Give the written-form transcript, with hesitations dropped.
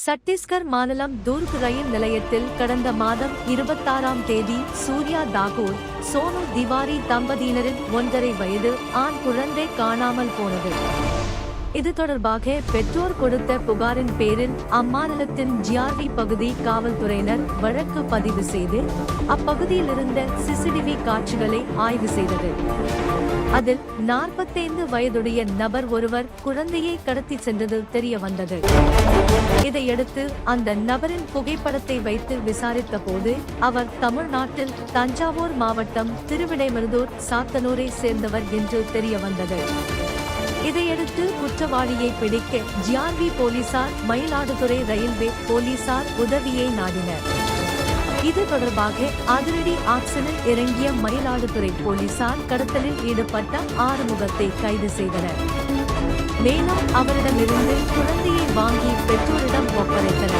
சத்தீஸ்கர் மாநிலம் துர்க் ரயில் நிலையத்தில் கடந்த மாதம் 26ஆம் தேதி சூர்யா தாகூர், சோனு திவாரி தம்பதியினரின் 1.5 வயது ஆண் குழந்தை காணாமல் போனது. இது தொடர்பாக பெற்றோர் கொடுத்த புகாரின் பேரில் அம்மாநிலத்தின் ஜிஆர்வி பகுதி காவல்துறையினர் வழக்கு பதிவு செய்து அப்பகுதியில் இருந்த சிசிடிவி காட்சிகளை ஆய்வு செய்தது. அதில் 45 வயதுடைய நபர் ஒருவர் குழந்தையை கடத்தி சென்றது தெரிய வந்தது. இதையடுத்து அந்த நபரின் புகைப்படத்தை வைத்து விசாரித்த போது அவர் தமிழ்நாட்டில் தஞ்சாவூர் மாவட்டம் திருவிடைமருதூர் சாத்தனூரை சேர்ந்தவர் என்று தெரிய வந்தது. இதையடுத்து குற்றவாளியை பிடிக்க ஜிஆர்வி போலீசார் மயிலாடுதுறை ரயில்வே போலீசார் உதவியை நாடினர். இது தொடர்பாக அதிரடி ஆக்சனில் இறங்கிய மயிலாடுதுறை போலீசார் கடத்தலில் ஈடுபட்ட ஆறுமுகத்தை கைது செய்தனர். மேலும் அவரிடமிருந்து குழந்தையை வாங்கி பெற்றோரிடம் ஒப்படைத்தனர்.